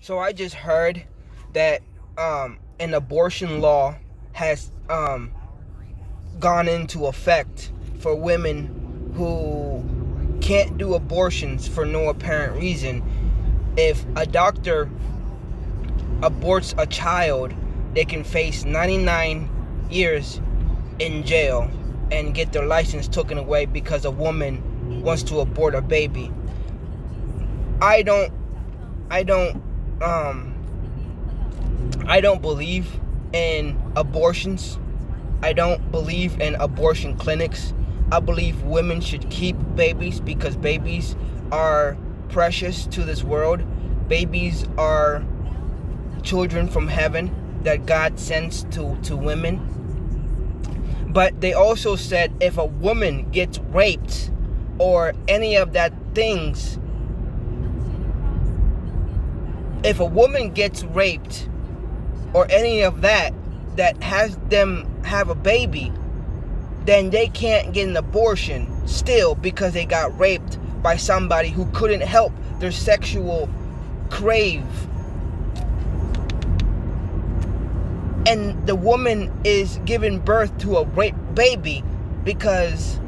So I just heard that an abortion law has gone into effect for women who can't do abortions for no apparent reason. If a doctor aborts a child, they can face 99 years in jail and get their license taken away because a woman wants to abort a baby. I don't I don't um I don't believe in abortions. I don't believe in abortion clinics. I believe women should keep babies because babies are precious to this world. Babies are children from heaven that God sends to women. But they also said if a woman gets raped or any of that things, if a woman gets raped or any of that has them have a baby, then they can't get an abortion still because they got raped by somebody who couldn't help their sexual crave. And the woman is giving birth to a raped baby because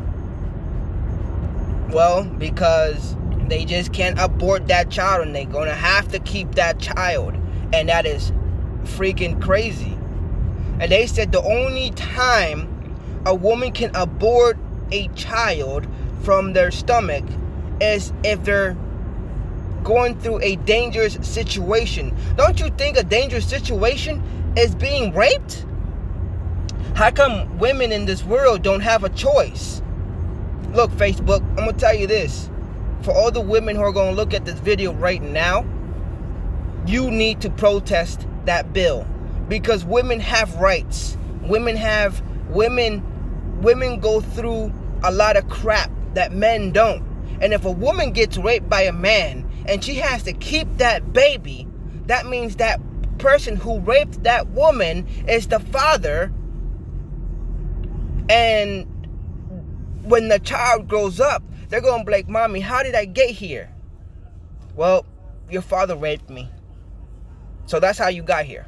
they just can't abort that child and they're gonna have to keep that child. And that is freaking crazy. And they said the only time a woman can abort a child from their stomach is if they're going through a dangerous situation. Don't you think a dangerous situation is being raped? How come women in this world don't have a choice? Look, Facebook, I'm gonna tell you this. For all the women who are gonna look at this video right now, you need to protest that bill because women have rights. Women go through a lot of crap that men don't. And if a woman gets raped by a man and she has to keep that baby, that means that person who raped that woman is the father. And when the child grows up, they're going to be like, "Mommy, how did I get here?" Well, your father raped me. So that's how you got here.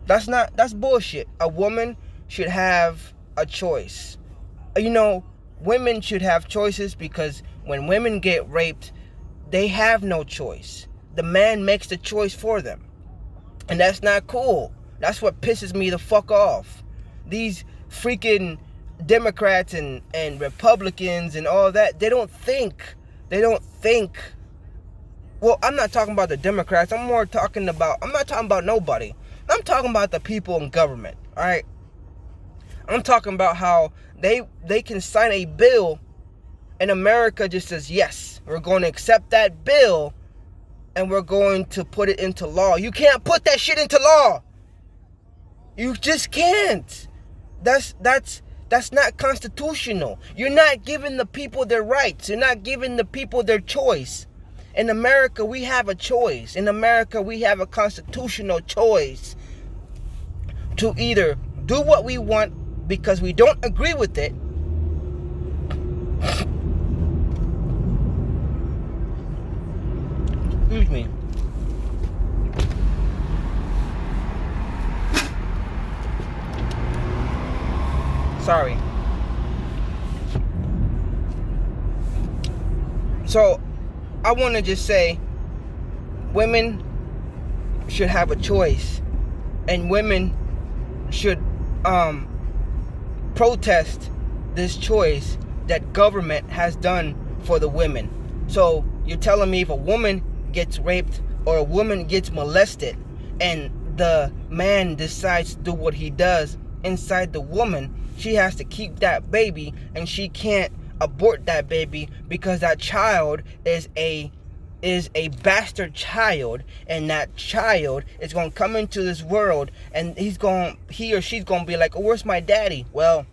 That's bullshit. A woman should have a choice. Women should have choices because when women get raped, they have no choice. The man makes the choice for them. And that's not cool. That's what pisses me the fuck off. These freaking Democrats and Republicans and all that, they don't think. Well, I'm not talking about the Democrats. I'm not talking about nobody. I'm talking about the people in government, all right? I'm talking about how they can sign a bill and America just says, yes, we're going to accept that bill and we're going to put it into law. You can't put that shit into law. You just can't. That's not constitutional. You're not giving the people their rights. You're not giving the people their choice. In America, we have a choice. In America, we have a constitutional choice to either do what we want because we don't agree with it, excuse me, sorry. So I want to just say women should have a choice, and women should protest this choice that government has done for the women. So you're telling me if a woman gets raped or a woman gets molested and the man decides to do what he does inside the woman, she has to keep that baby and she can't abort that baby because that child is a bastard child, and that child is going to come into this world and he or she's going to be like, "Oh, where's my daddy?" Well,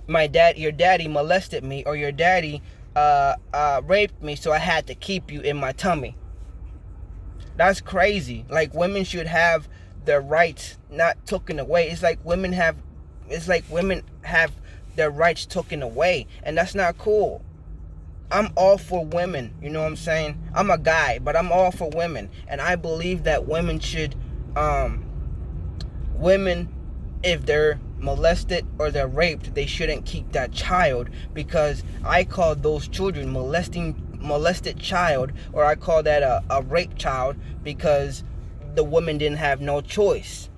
your daddy molested me, or your daddy raped me, so I had to keep you in my tummy. That's crazy. Like, women should have their rights not taken away. It's like women have their rights taken away, and that's not cool. I'm all for women, you know what I'm saying? I'm a guy, but I'm all for women. And I believe that women should, women, if they're molested or they're raped, they shouldn't keep that child, because I call those children molested child, or I call that a rape child, because the woman didn't have no choice.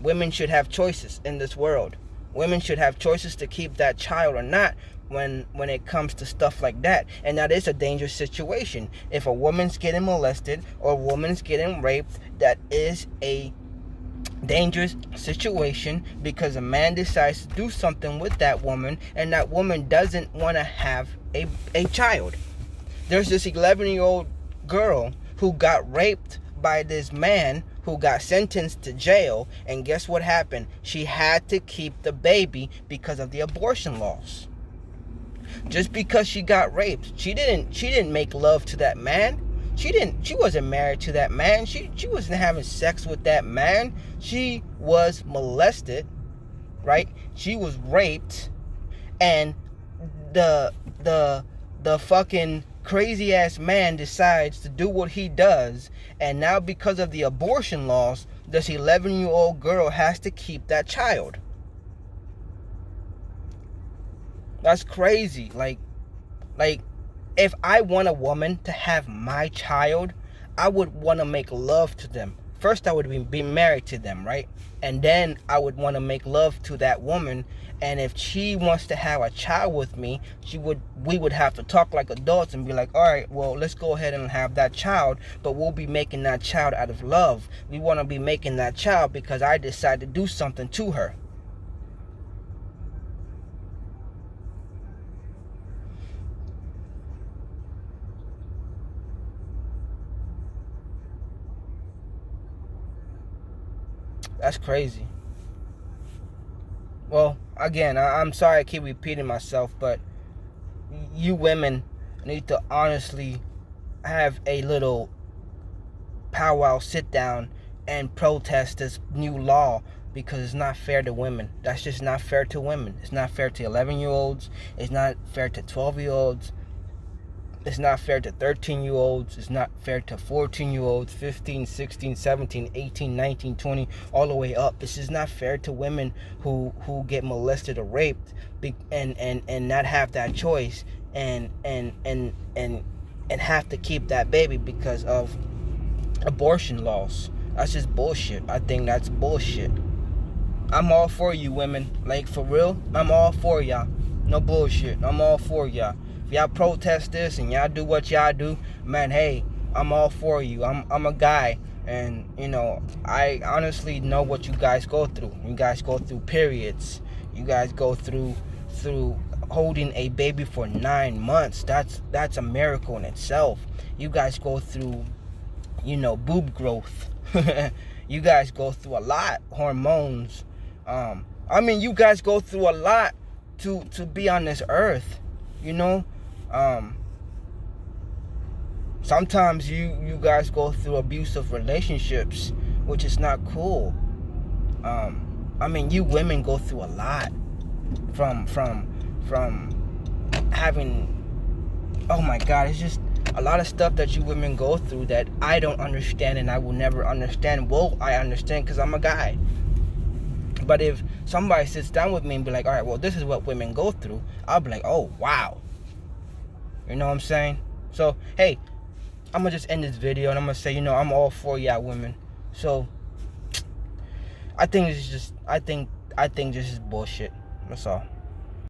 Women should have choices in this world. Women should have choices to keep that child or not when it comes to stuff like that. And that is a dangerous situation. If a woman's getting molested or a woman's getting raped, that is a dangerous situation, because a man decides to do something with that woman, and that woman doesn't want to have a child. There's this 11-year-old girl who got raped by this man who got sentenced to jail, and guess what happened? She had to keep the baby because of the abortion laws. Just because she got raped, she didn't make love to that man. She wasn't married to that man. She wasn't having sex with that man. She was molested, right? She was raped, and the fucking crazy ass man decides to do what he does, and now because of the abortion laws, this 11-year-old girl has to keep that child. That's crazy. Like if I want a woman to have my child, I would want to make love to them. First, I would be married to them, right? And then I would want to make love to that woman. And if she wants to have a child with me, we would have to talk like adults and be like, all right, well, let's go ahead and have that child, but we'll be making that child out of love. We want to be making that child because I decided to do something to her. That's crazy. Well, again, I'm sorry I keep repeating myself, but you women need to honestly have a little powwow, sit down, and protest this new law, because it's not fair to women. That's just not fair to women. It's not fair to 11-year-olds. It's not fair to 12-year-olds. It's not fair to 13-year-olds. It's not fair to 14-year-olds, 15, 16, 17, 18, 19, 20, all the way up. This is not fair to women who get molested or raped and not have that choice and have to keep that baby because of abortion laws. That's just bullshit. I think that's bullshit. I'm all for you women. Like, for real, I'm all for y'all. No bullshit. I'm all for y'all. If y'all protest this and y'all do what y'all do, man, hey, I'm all for you. I'm a guy, and you know, I honestly know what you guys go through. You guys go through periods. You guys go through holding a baby for 9 months. That's a miracle in itself. You guys go through, you know, boob growth. You guys go through a lot, hormones. I mean, you guys go through a lot to be on this earth, you know. Sometimes you guys go through abusive relationships, which is not cool. I mean, you women go through a lot from having, oh my God, it's just a lot of stuff that you women go through that I don't understand, and I will never understand. Well, I understand because I'm a guy. But if somebody sits down with me and be like, all right, well, this is what women go through, I'll be like, oh, wow. You know what I'm saying? So, hey, I'm going to just end this video, and I'm going to say, you know, I'm all for y'all women. So, I think this is bullshit. That's all.